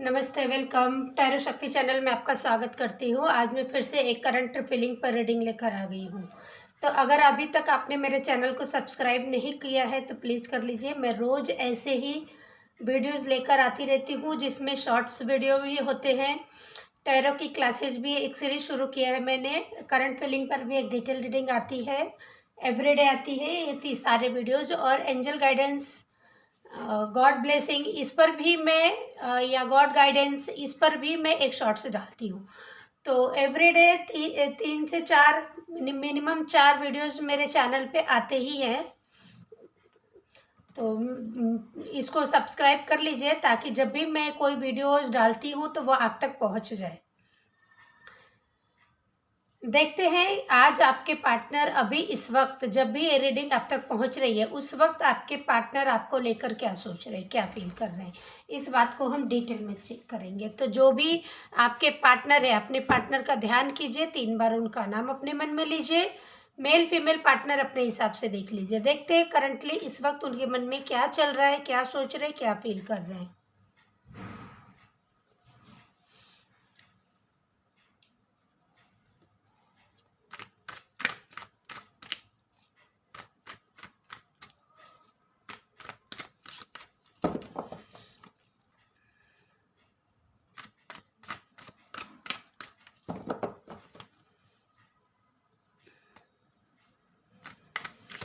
नमस्ते, welcome. Tarot शक्ति channel में आपका स्वागत करती हूँ। आज मैं फिर से एक करंट फीलिंग पर रीडिंग लेकर आ गई हूँ। तो अगर अभी तक आपने मेरे चैनल को सब्सक्राइब नहीं किया है तो प्लीज़ कर लीजिए। मैं रोज़ ऐसे ही वीडियोस लेकर आती रहती हूँ जिसमें शॉर्ट्स वीडियो भी होते हैं। टैरो की क्लासेज भी एक सीरीज शुरू किया है मैंने। करंट फीलिंग पर भी एक डिटेल रीडिंग आती है, एवरीडे आती है ये सारे वीडियोज़। और एंजल गाइडेंस, गॉड ब्लेसिंग, इस पर भी मैं या गॉड गाइडेंस, इस पर भी मैं एक शॉर्ट्स डालती हूँ। तो एवरीडे 3 से 4 मिनिमम 4 वीडियोस मेरे चैनल पे आते ही हैं। तो इसको सब्सक्राइब कर लीजिए ताकि जब भी मैं कोई वीडियोस डालती हूँ तो वो आप तक पहुँच जाए। देखते हैं आज आपके पार्टनर अभी इस वक्त जब भी ये रीडिंग आप तक पहुंच रही है उस वक्त आपके पार्टनर आपको लेकर क्या सोच रहे हैं, क्या फील कर रहे हैं, इस बात को हम डिटेल में चेक करेंगे। तो जो भी आपके पार्टनर है अपने पार्टनर का ध्यान कीजिए, 3 बार उनका नाम अपने मन में लीजिए। मेल फीमेल पार्टनर अपने हिसाब से देख लीजिए। देखते हैं करंटली इस वक्त उनके मन में क्या चल रहा है, क्या सोच रहे हैं, क्या फील कर रहे हैं।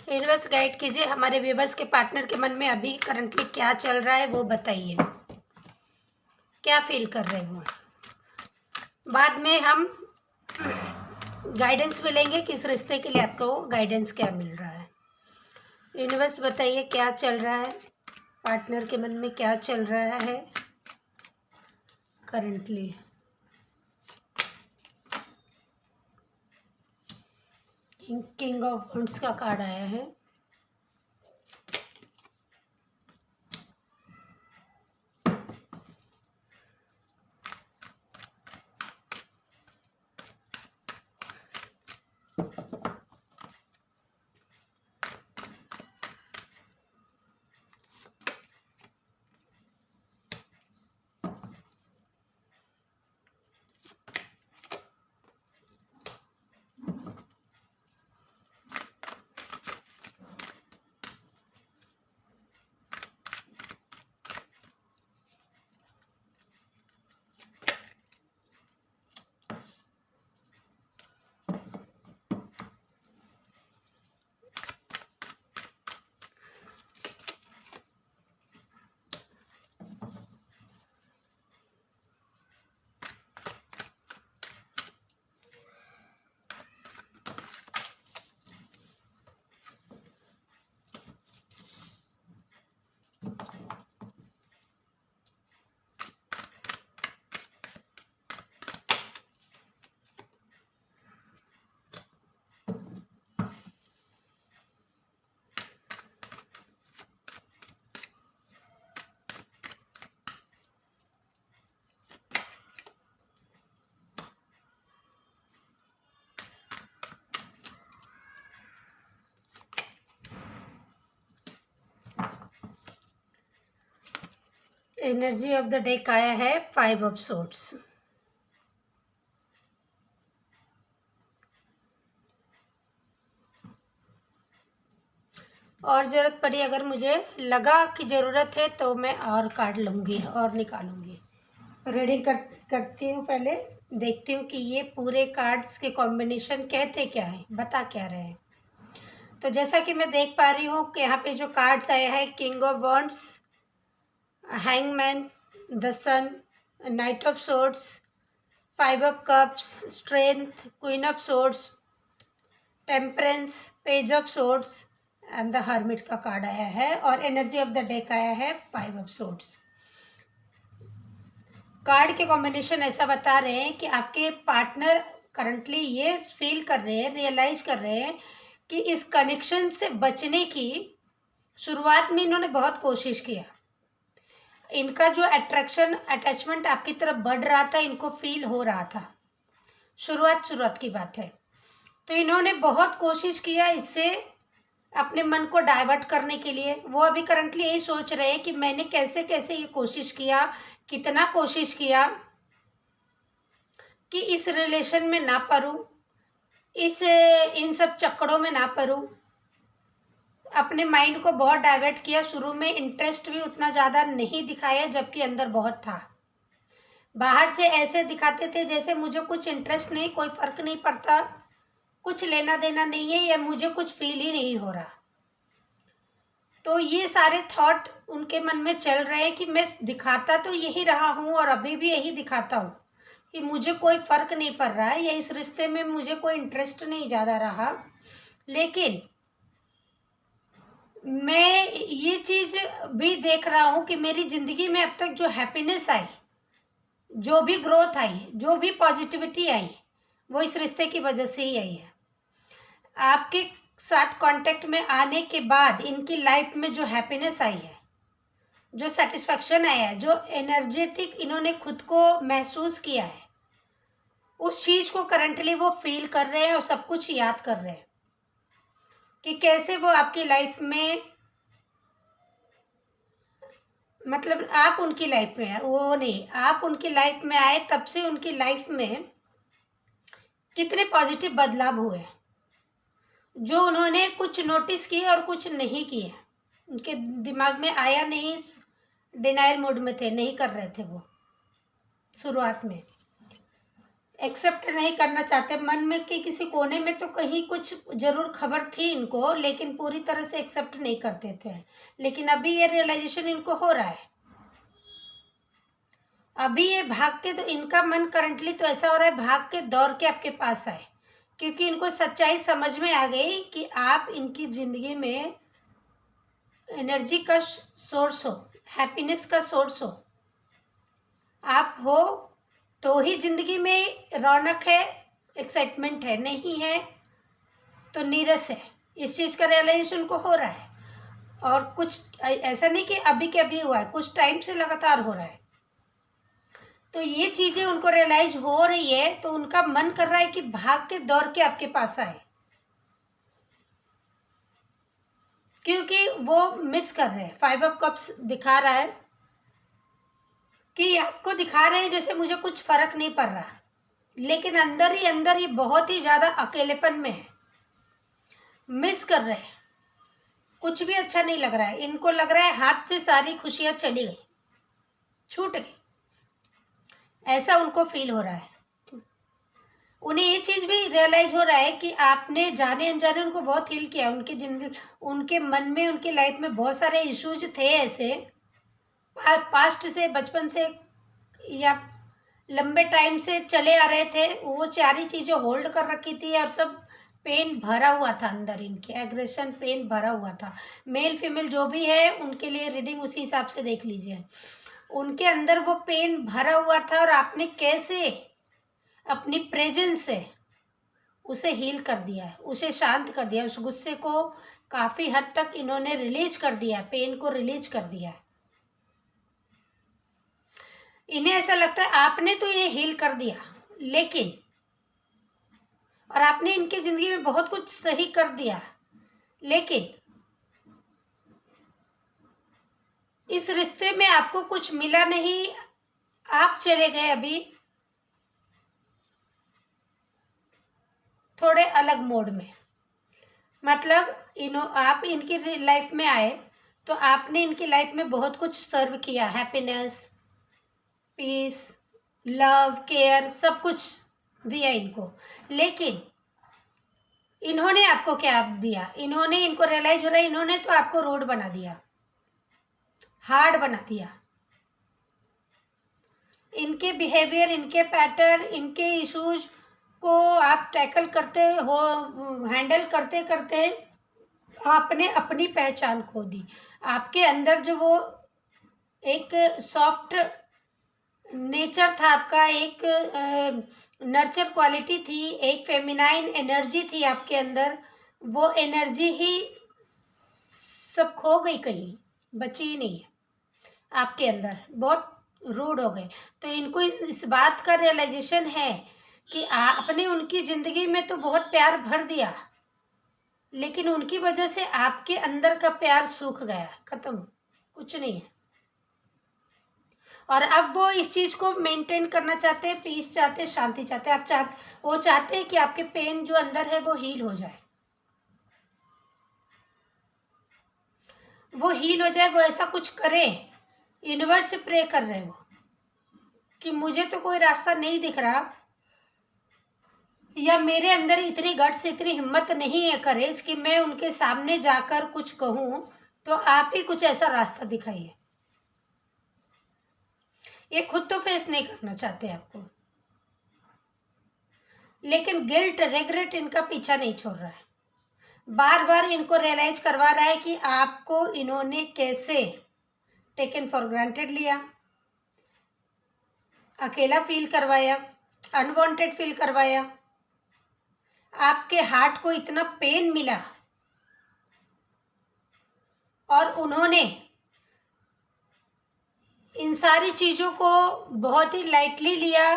यूनिवर्स गाइड कीजिए, हमारे व्यूवर्स के पार्टनर के मन में अभी करंटली क्या चल रहा है वो बताइए, क्या फील कर रहे हो। बाद में हम गाइडेंस भी लेंगे किस रिश्ते के लिए आपको गाइडेंस क्या मिल रहा है। यूनिवर्स बताइए क्या चल रहा है, पार्टनर के मन में क्या चल रहा है करंटली। किंग ऑफ वंड्स का कार्ड आया है। एनर्जी ऑफ द डेक आया है 5 ऑफ सोर्ड्स। और ज़रूरत पड़ी, अगर मुझे लगा कि ज़रूरत है तो मैं और कार्ड लूँगी और निकालूंगी। रीडिंग करती हूँ, पहले देखती हूँ कि ये पूरे कार्ड्स के कॉम्बिनेशन कहते क्या है, बता क्या रहे हैं। तो जैसा कि मैं देख पा रही हूँ कि यहाँ पे जो कार्ड्स आया है, king of wands, hangman, the sun, knight of swords, 5 of cups, strength, queen of swords, temperance, page of swords and the hermit का कार्ड आया है। और एनर्जी ऑफ द डेक आया है 5 ऑफ सोर्ड्स। कार्ड के combination ऐसा बता रहे हैं कि आपके पार्टनर करंटली ये फील कर रहे हैं, रियलाइज कर रहे हैं कि इस कनेक्शन से बचने की शुरुआत में इन्होंने बहुत कोशिश किया। इनका जो अटैचमेंट आपकी तरफ बढ़ रहा था, इनको फील हो रहा था। शुरुआत की बात है। तो इन्होंने बहुत कोशिश किया इससे अपने मन को डाइवर्ट करने के लिए। वो अभी करंटली यही सोच रहे हैं कि मैंने कैसे कैसे ये कोशिश किया, कितना कोशिश किया कि इस रिलेशन में ना पड़ूं, इन सब चक्करों में ना पड़ूं। अपने माइंड को बहुत डाइवर्ट किया, शुरू में इंटरेस्ट भी उतना ज़्यादा नहीं दिखाया जबकि अंदर बहुत था। बाहर से ऐसे दिखाते थे जैसे मुझे कुछ इंटरेस्ट नहीं, कोई फ़र्क नहीं पड़ता, कुछ लेना देना नहीं है, या मुझे कुछ फील ही नहीं हो रहा। तो ये सारे थॉट उनके मन में चल रहे हैं कि मैं दिखाता तो यही रहा हूँ और अभी भी यही दिखाता हूँ कि मुझे कोई फ़र्क नहीं पड़ रहा है, या इस रिश्ते में मुझे कोई इंटरेस्ट नहीं ज़्यादा रहा। लेकिन मैं ये चीज़ भी देख रहा हूँ कि मेरी ज़िंदगी में अब तक जो हैप्पीनेस आई, जो भी ग्रोथ आई, जो भी पॉजिटिविटी आई, वो इस रिश्ते की वजह से ही आई है। आपके साथ कांटेक्ट में आने के बाद इनकी लाइफ में जो हैप्पीनेस आई है, जो सेटिस्फैक्शन आया है, जो एनर्जेटिक इन्होंने खुद को महसूस किया है, उस चीज़ को करंटली वो फील कर रहे हैं और सब कुछ याद कर रहे हैं कि कैसे वो आपकी लाइफ में, मतलब आप उनकी लाइफ में है, वो नहीं, आप उनकी लाइफ में आए तब से उनकी लाइफ में कितने पॉजिटिव बदलाव हुए, जो उन्होंने कुछ नोटिस किए और कुछ नहीं किए। उनके दिमाग में आया नहीं, डिनायल मोड में थे, नहीं कर रहे थे वो, शुरुआत में एक्सेप्ट नहीं करना चाहते, मन में कि किसी कोने में तो कहीं कुछ ज़रूर खबर थी इनको, लेकिन पूरी तरह से एक्सेप्ट नहीं करते थे। लेकिन अभी ये रियलाइजेशन इनको हो रहा है। अभी ये भाग के, तो इनका मन करंटली तो ऐसा हो रहा है भाग के दौड़ के आपके पास आए, क्योंकि इनको सच्चाई समझ में आ गई कि आप इनकी ज़िंदगी में एनर्जी का सोर्स हो, हैप्पीनेस का सोर्स हो। आप हो तो ही ज़िंदगी में रौनक है, एक्साइटमेंट है, नहीं है तो नीरस है। इस चीज़ का रियलाइजेशन को हो रहा है, और कुछ ऐसा नहीं कि अभी के अभी हुआ है, कुछ टाइम से लगातार हो रहा है। तो ये चीज़ें उनको रियलाइज हो रही है, तो उनका मन कर रहा है कि भाग के दौड़ के आपके पास आए, क्योंकि वो मिस कर रहे हैं। 5 ऑफ कप्स दिखा रहा है कि आपको दिखा रहे हैं जैसे मुझे कुछ फ़र्क नहीं पड़ रहा, लेकिन अंदर ही बहुत ही ज़्यादा अकेलेपन में है, मिस कर रहे हैं, कुछ भी अच्छा नहीं लग रहा है। इनको लग रहा है हाथ से सारी खुशियाँ चली गई, छूट गई, ऐसा उनको फील हो रहा है। उन्हें ये चीज़ भी रियलाइज हो रहा है कि आपने जाने अनजाने उनको बहुत हील किया। उनकी जिंदगी, उनके मन में, उनकी लाइफ में बहुत सारे इश्यूज थे ऐसे, पास्ट से, बचपन से या लंबे टाइम से चले आ रहे थे। वो सारी चीज़ें होल्ड कर रखी थी और सब पेन भरा हुआ था अंदर, इनके एग्रेशन, पेन भरा हुआ था। मेल फीमेल जो भी है उनके लिए रीडिंग उसी हिसाब से देख लीजिए। उनके अंदर वो पेन भरा हुआ था, और आपने कैसे अपनी प्रेजेंस से उसे हील कर दिया है, उसे शांत कर दिया, उस गुस्से को काफ़ी हद तक इन्होंने रिलीज कर दिया, पेन को रिलीज कर दिया है। इन्हें ऐसा लगता है आपने तो ये हील कर दिया, लेकिन, और आपने इनकी ज़िंदगी में बहुत कुछ सही कर दिया, लेकिन इस रिश्ते में आपको कुछ मिला नहीं। आप चले गए अभी थोड़े अलग मोड में, मतलब आप इनकी लाइफ में आए तो आपने इनकी लाइफ में बहुत कुछ सर्व किया, हैप्पीनेस, पीस, लव, केयर, सब कुछ दिया इनको। लेकिन इन्होंने आपको क्या दिया? इन्होंने, इनको रियलाइज हो रहा है, इन्होंने तो आपको रोड बना दिया, हार्ड बना दिया। इनके बिहेवियर, इनके पैटर्न, इनके इश्यूज को आप टैकल करते हो, हैंडल करते करते आपने अपनी पहचान खो दी। आपके अंदर जो वो एक सॉफ्ट नेचर था आपका, एक नर्चर क्वालिटी थी, एक फेमिनाइन एनर्जी थी आपके अंदर, वो एनर्जी ही सब खो गई, कहीं बची ही नहीं है आपके अंदर। बहुत रूड हो गए। तो इनको इस बात का रियलाइजेशन है कि आपने उनकी ज़िंदगी में तो बहुत प्यार भर दिया, लेकिन उनकी वजह से आपके अंदर का प्यार सूख गया, खत्म, कुछ नहीं है। और अब वो इस चीज़ को मेंटेन करना चाहते हैं, पीस चाहते हैं, शांति चाहते हैं। वो चाहते हैं कि आपके पेन जो अंदर है वो हील हो जाए, वो हील हो जाए, वो ऐसा कुछ करे। यूनिवर्स से प्रे कर रहे हैं वो कि मुझे तो कोई रास्ता नहीं दिख रहा, या मेरे अंदर इतनी गट्स, इतनी हिम्मत नहीं है, करेज, कि मैं उनके सामने जाकर कुछ कहूँ, तो आप ही कुछ ऐसा रास्ता दिखाइए। ये खुद तो फेस नहीं करना चाहते आपको, लेकिन गिल्ट, रिग्रेट इनका पीछा नहीं छोड़ रहा है। बार बार इनको रियलाइज करवा रहा है कि आपको इन्होंने कैसे टेकन फॉर ग्रांटेड लिया, अकेला फील करवाया, अनवांटेड फील करवाया, आपके हार्ट को इतना पेन मिला, और उन्होंने इन सारी चीज़ों को बहुत ही लाइटली लिया,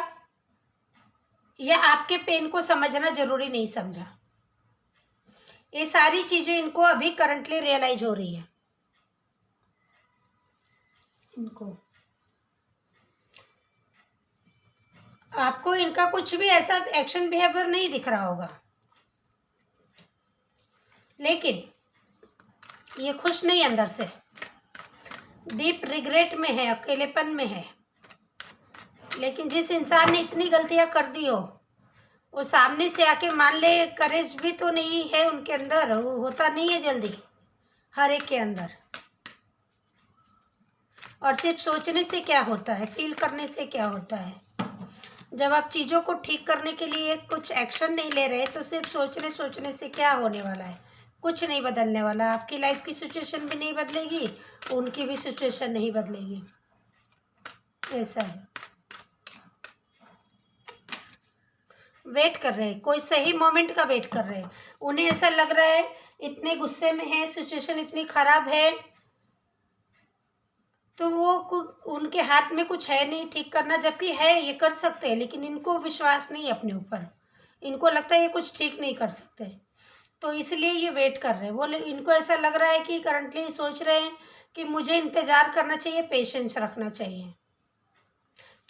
या आपके पेन को समझना जरूरी नहीं समझा। ये सारी चीज़ें इनको अभी करंटली रियलाइज हो रही है। इनको आपको इनका कुछ भी ऐसा एक्शन बिहेवियर नहीं दिख रहा होगा, लेकिन ये खुश नहीं अंदर से, डीप रिग्रेट में है, अकेलेपन में है। लेकिन जिस इंसान ने इतनी गलतियां कर दी हो, वो सामने से आके मान ले, करेज भी तो नहीं है उनके अंदर, वो होता नहीं है जल्दी हर एक के अंदर। और सिर्फ सोचने से क्या होता है, फील करने से क्या होता है। जब आप चीज़ों को ठीक करने के लिए कुछ एक्शन नहीं ले रहे, तो सिर्फ सोचने से क्या होने वाला है, कुछ नहीं बदलने वाला। आपकी लाइफ की सिचुएशन भी नहीं बदलेगी, उनकी भी सिचुएशन नहीं बदलेगी। ऐसा है, वेट कर रहे हैं, कोई सही मोमेंट का वेट कर रहे हैं। उन्हें ऐसा लग रहा है इतने गुस्से में है, सिचुएशन इतनी खराब है, तो वो उनके हाथ में कुछ है नहीं ठीक करना, जबकि है, ये कर सकते हैं, लेकिन इनको विश्वास नहीं है अपने ऊपर। इनको लगता है ये कुछ ठीक नहीं कर सकते, तो इसलिए ये वेट कर रहे हैं। वो इनको ऐसा लग रहा है कि करंटली सोच रहे हैं कि मुझे इंतज़ार करना चाहिए, पेशेंस रखना चाहिए।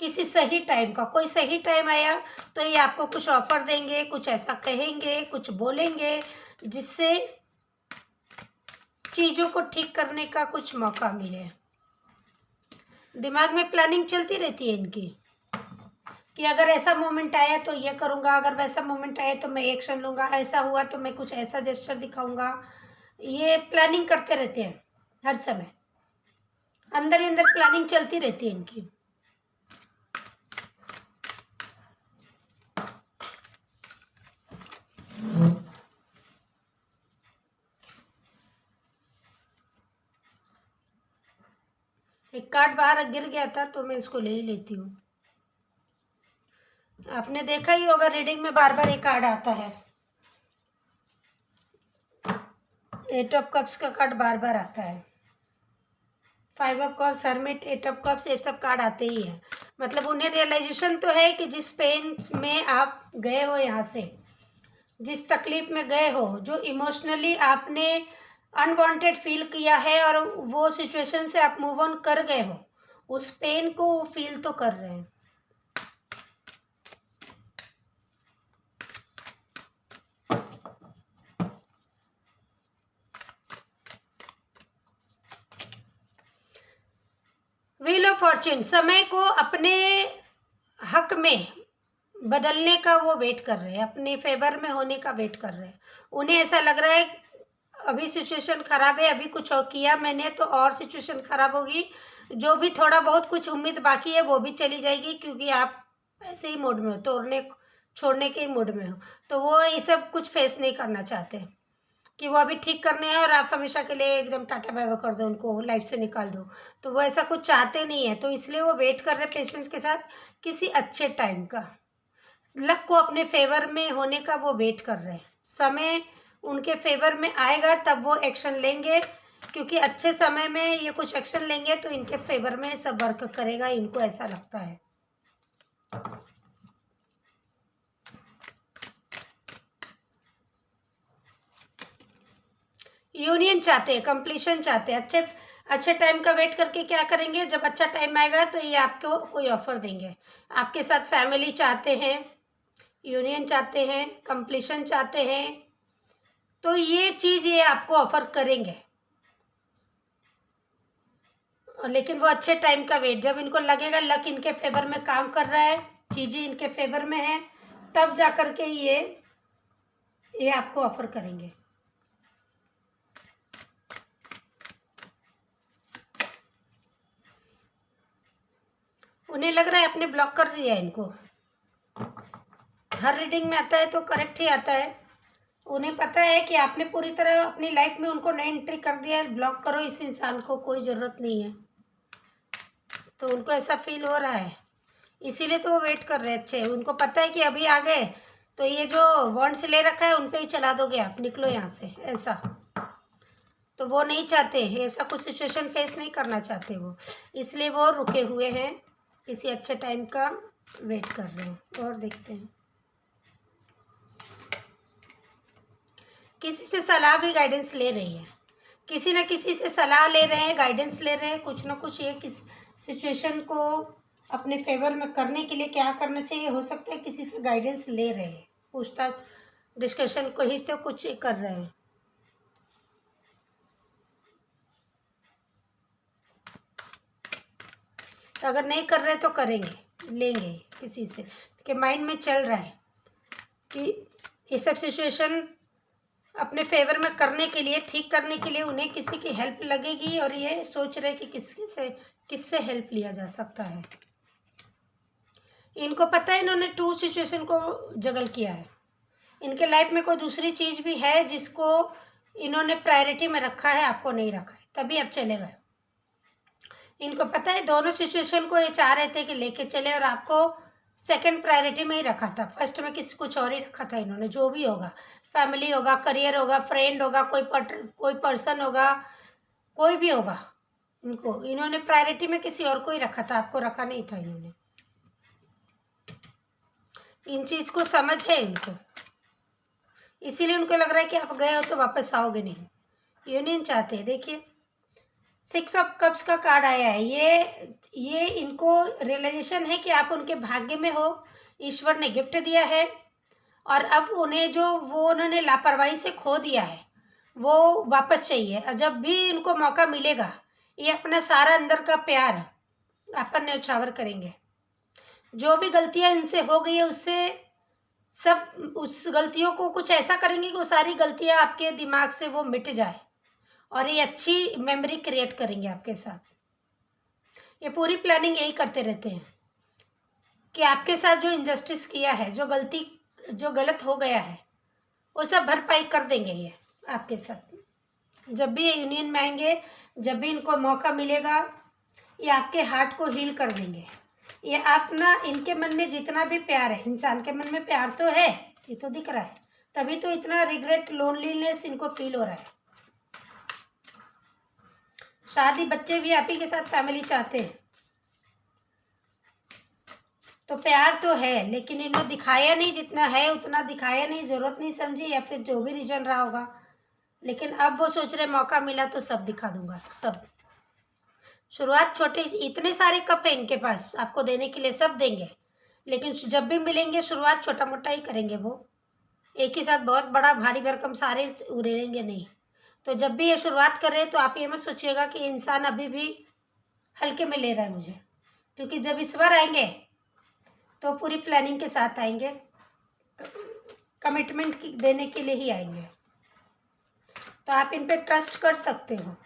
किसी सही टाइम का, कोई सही टाइम आया तो ये आपको कुछ ऑफर देंगे, कुछ ऐसा कहेंगे, कुछ बोलेंगे, जिससे चीज़ों को ठीक करने का कुछ मौका मिले। दिमाग में प्लानिंग चलती रहती है इनकी कि अगर ऐसा मोमेंट आया तो ये करूँगा, अगर वैसा मोमेंट आया तो मैं एक्शन लूँगा, ऐसा हुआ तो मैं कुछ ऐसा जेस्चर दिखाऊंगा। ये प्लानिंग करते रहते हैं हर समय, अंदर ही अंदर प्लानिंग चलती रहती है इनकी। एक कार्ड बाहर गिर गया था तो मैं इसको ले ही लेती हूँ। आपने देखा ही होगा रीडिंग में बार बार एक कार्ड आता है, 8 ऑफ कप्स का कार्ड बार बार आता है, 5 of cups, hermit, 8 of cups, ये सब कार्ड आते ही है। मतलब उन्हें रियलाइजेशन तो है कि जिस पेन में आप गए हो, यहाँ से जिस तकलीफ में गए हो, जो इमोशनली आपने अनवांटेड फील किया है, और वो सिचुएशन से आप मूव ऑन कर गए हो, उस पेन को वो फील तो कर रहे हैं। व्हील ऑफ फॉर्च्यून, समय को अपने हक में बदलने का वो वेट कर रहे हैं, अपने फेवर में होने का वेट कर रहे हैं। उन्हें ऐसा लग रहा है अभी सिचुएशन खराब है, अभी कुछ और किया मैंने तो और सिचुएशन खराब होगी, जो भी थोड़ा बहुत कुछ उम्मीद बाकी है वो भी चली जाएगी, क्योंकि आप ऐसे ही मूड में हो, तोड़ने छोड़ने के ही मूड में हो। तो वो ये सब कुछ फेस नहीं करना चाहते कि वो अभी ठीक करने हैं और आप हमेशा के लिए एकदम टाटा बाय बाय कर दो, उनको लाइफ से निकाल दो। तो वो ऐसा कुछ चाहते नहीं है, तो इसलिए वो वेट कर रहे हैं पेशेंस के साथ किसी अच्छे टाइम का, लक को अपने फेवर में होने का वो वेट कर रहे हैं। समय उनके फेवर में आएगा तब वो एक्शन लेंगे, क्योंकि अच्छे समय में ये कुछ एक्शन लेंगे तो इनके फेवर में सब वर्क करेगा, इनको ऐसा लगता है। यूनियन चाहते हैं, कंप्लीशन चाहते हैं, अच्छे अच्छे टाइम का वेट करके क्या करेंगे, जब अच्छा टाइम आएगा तो ये आपको कोई ऑफर देंगे। आपके साथ फैमिली चाहते हैं, यूनियन चाहते हैं, कंप्लीशन चाहते हैं, तो ये चीज़ ये आपको ऑफर करेंगे। और लेकिन वो अच्छे टाइम का वेट, जब इनको लगेगा लक इनके फेवर में काम कर रहा है, चीज़ें इनके फेवर में है, तब जा कर के ये आपको ऑफर करेंगे। उन्हें लग रहा है आपने ब्लॉक कर दिया इनको। हर रीडिंग में आता है तो करेक्ट ही आता है। उन्हें पता है कि आपने पूरी तरह अपनी लाइफ में उनको नई एंट्री कर दिया है, ब्लॉक करो इस इंसान को, कोई ज़रूरत नहीं है। तो उनको ऐसा फील हो रहा है, इसीलिए तो वो वेट कर रहे हैं। अच्छे, उनको पता है कि अभी आ गए तो ये जो वॉन्ट्स ले रखा है उन पे ही चला दोगे आप, निकलो यहाँ से, ऐसा। तो वो नहीं चाहते, ऐसा कुछ सिचुएशन फेस नहीं करना चाहते वो, इसलिए वो रुके हुए हैं, किसी अच्छे टाइम का वेट कर रहे हैं। और देखते हैं, किसी से सलाह भी गाइडेंस ले रही है, किसी न किसी से सलाह ले रहे हैं, गाइडेंस ले रहे हैं, कुछ ना कुछ ये किस सिचुएशन को अपने फेवर में करने के लिए क्या करना चाहिए, हो सकता है किसी से गाइडेंस ले रहे हैं, पूछताछ डिस्कशन को ही तो कुछ कर रहे हैं। तो अगर नहीं कर रहे तो करेंगे, लेंगे किसी से, कि माइंड में चल रहा है कि ये सब सिचुएशन अपने फेवर में करने के लिए, ठीक करने के लिए उन्हें किसी की हेल्प लगेगी, और ये सोच रहे कि किससे हेल्प लिया जा सकता है। इनको पता है इन्होंने 2 सिचुएशन को जगल किया है, इनके लाइफ में कोई दूसरी चीज़ भी है जिसको इन्होंने प्रायोरिटी में रखा है, आपको नहीं रखा है, तभी अब चले गए। इनको पता है दोनों सिचुएशन को ये चाह रहे थे कि लेके चले, और आपको सेकंड प्रायोरिटी में ही रखा था, फर्स्ट में किसी कुछ और ही रखा था इन्होंने। जो भी होगा, फैमिली होगा, करियर होगा, फ्रेंड होगा, कोई पर्सन होगा, कोई भी होगा, इन्होंने प्रायोरिटी में किसी और को ही रखा था, आपको रखा नहीं था इन्होंने। इन चीज़ को समझ है इनको, इसीलिए उनको लग रहा है कि आप गए हो तो वापस आओगे नहीं। यूनियन चाहते हैं, देखिए 6 ऑफ कप्स का कार्ड आया है। ये इनको रियलाइजेशन है कि आप उनके भाग्य में हो, ईश्वर ने गिफ्ट दिया है, और अब उन्हें जो वो उन्होंने लापरवाही से खो दिया है वो वापस चाहिए। और जब भी इनको मौका मिलेगा ये अपना सारा अंदर का प्यार आप पर न्यौछावर करेंगे। जो भी गलतियां इनसे हो गई है उससे सब, उस गलतियों को कुछ ऐसा करेंगे कि वो सारी गलतियां आपके दिमाग से वो मिट जाए, और ये अच्छी मेमोरी क्रिएट करेंगे आपके साथ। ये पूरी प्लानिंग यही करते रहते हैं कि आपके साथ जो इनजस्टिस किया है, जो गलत हो गया है, वो सब भरपाई कर देंगे ये आपके साथ। जब भी ये यूनियन में आएंगे, जब भी इनको मौका मिलेगा, ये आपके हार्ट को हील कर देंगे। ये आप ना, इनके मन में जितना भी प्यार है, इंसान के मन में प्यार तो है, ये तो दिख रहा है, तभी तो इतना रिग्रेट, लोनलीनेस इनको फील हो रहा है। शादी, बच्चे भी आप ही के साथ फैमिली चाहते हैं, तो प्यार तो है, लेकिन इन्होंने दिखाया नहीं, जितना है उतना दिखाया नहीं, ज़रूरत नहीं समझी, या फिर जो भी रीज़न रहा होगा। लेकिन अब वो सोच रहे मौका मिला तो सब दिखा दूंगा, सब। शुरुआत छोटे, इतने सारे कप है इनके पास आपको देने के लिए, सब देंगे, लेकिन जब भी मिलेंगे शुरुआत छोटा मोटा ही करेंगे वो, एक ही साथ बहुत बड़ा भारी भरकम सारे उड़ेलेंगे नहीं। तो जब भी ये शुरुआत करें तो आप ये मत सोचिएगा कि इंसान अभी भी हल्के में ले रहा है मुझे, क्योंकि जब इस बार आएंगे तो पूरी प्लानिंग के साथ आएंगे, कमिटमेंट देने के लिए ही आएंगे। तो आप इन पे ट्रस्ट कर सकते हो।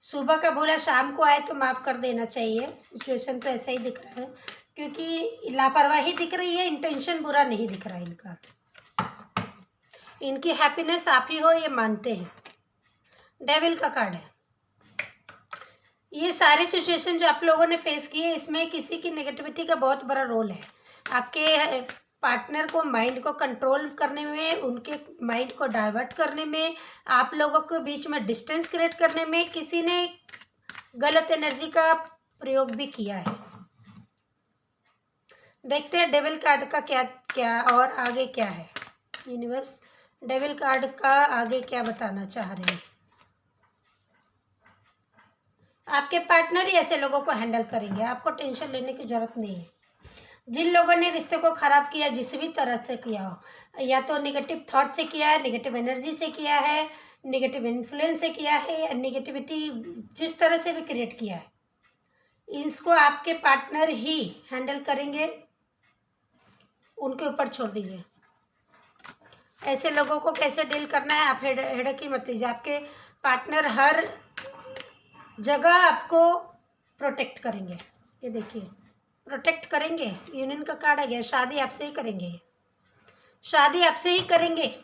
सुबह का भूला शाम को आए तो माफ़ कर देना चाहिए, सिचुएशन तो ऐसा ही दिख रहा है, क्योंकि लापरवाही दिख रही है, इंटेंशन बुरा नहीं दिख रहा है इनका। इनकी हैप्पीनेस आप ही हो, ये मानते हैं। डेविल का कार्ड है। ये सारी सिचुएशन जो आप लोगों ने फेस की है, इसमें किसी की नेगेटिविटी का बहुत बड़ा रोल है। आपके पार्टनर को माइंड को कंट्रोल करने में, उनके माइंड को डाइवर्ट करने में, आप लोगों के बीच में डिस्टेंस क्रिएट करने में किसी ने गलत एनर्जी का प्रयोग भी किया है। देखते हैं डेविल कार्ड का क्या क्या और आगे क्या है। यूनिवर्स डेविल कार्ड का आगे क्या बताना चाह रहे हैं? आपके पार्टनर ही ऐसे लोगों को हैंडल करेंगे, आपको टेंशन लेने की ज़रूरत नहीं है। जिन लोगों ने रिश्ते को ख़राब किया, जिस भी तरह से किया हो, या तो नेगेटिव थॉट से किया है, नेगेटिव एनर्जी से किया है, नेगेटिव इन्फ्लुएंस से किया है, या नेगेटिविटी जिस तरह से भी क्रिएट किया है, इसको आपके पार्टनर ही हैंडल करेंगे, उनके ऊपर छोड़ दीजिए। ऐसे लोगों को कैसे डील करना है, आप हेडक ही मत लीजिए। आपके पार्टनर हर जगह आपको प्रोटेक्ट करेंगे। ये देखिए, प्रोटेक्ट करेंगे। यूनियन का कार्ड आ गया, शादी आपसे ही करेंगे, शादी आपसे ही करेंगे।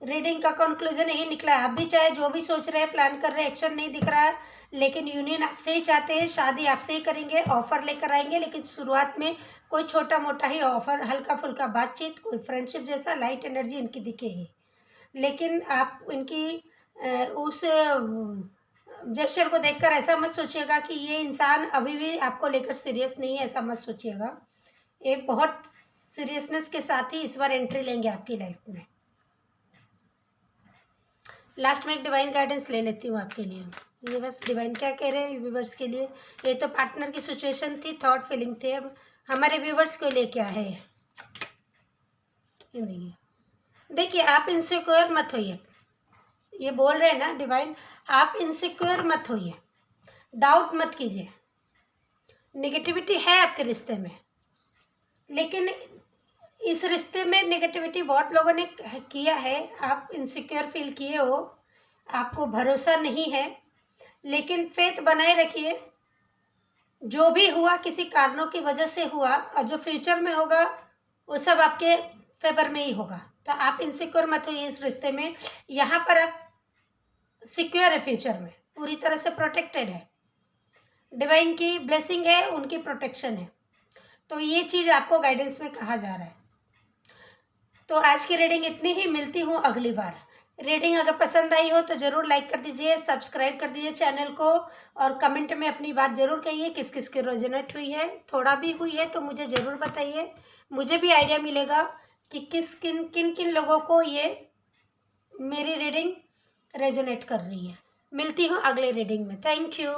रीडिंग का कंक्लूजन यही निकला है। आप भी चाहे जो भी सोच रहे हैं, प्लान कर रहे हैं, एक्शन नहीं दिख रहा है, लेकिन यूनियन आपसे ही चाहते हैं, शादी आपसे ही करेंगे, ऑफर लेकर आएंगे। लेकिन शुरुआत में कोई छोटा मोटा ही ऑफर, हल्का फुल्का बातचीत, कोई फ्रेंडशिप जैसा लाइट एनर्जी इनकी दिखेगी। लेकिन आप इनकी उस जेस्चर को देखकर ऐसा मत सोचिएगा कि ये इंसान अभी भी आपको लेकर सीरियस नहीं है, ऐसा मत सोचिएगा। ये बहुत सीरियसनेस के साथ ही इस बार एंट्री लेंगे आपकी लाइफ में। लास्ट में एक डिवाइन गाइडेंस ले लेती हूँ आपके लिए। ये बस डिवाइन क्या कह रहे हैं व्यूवर्स के लिए। ये तो पार्टनर की सिचुएशन थी, थॉट फीलिंग थे, अब हमारे व्यूवर्स के लिए क्या है ये देखिए। आप इनसिक्योर मत होइए, ये बोल रहे हैं ना डिवाइन, आप इनसिक्योर मत होइए, डाउट मत कीजिए। नेगेटिविटी है आपके रिश्ते में, लेकिन इस रिश्ते में नेगेटिविटी बहुत लोगों ने किया है, आप इनसिक्योर फील किए हो, आपको भरोसा नहीं है, लेकिन फेथ बनाए रखिए। जो भी हुआ किसी कारणों की वजह से हुआ, और जो फ्यूचर में होगा वो सब आपके फेवर में ही होगा। तो आप इनसिक्योर मत होइए इस रिश्ते में। यहाँ पर आप सिक्योर है, फ्यूचर में पूरी तरह से प्रोटेक्टेड है, डिवाइन की ब्लेसिंग है, उनकी प्रोटेक्शन है। तो ये चीज़ आपको गाइडेंस में कहा जा रहा है। तो आज की रीडिंग इतनी ही, मिलती हूँ अगली बार। रीडिंग अगर पसंद आई हो तो ज़रूर लाइक कर दीजिए, सब्सक्राइब कर दीजिए चैनल को, और कमेंट में अपनी बात ज़रूर कहिए किस किस की रेजोनेट हुई है। थोड़ा भी हुई है तो मुझे ज़रूर बताइए, मुझे भी आइडिया मिलेगा कि किन किन लोगों को ये मेरी रीडिंग रेजोनेट कर रही है। मिलती हूँ अगले रीडिंग में। Thank you.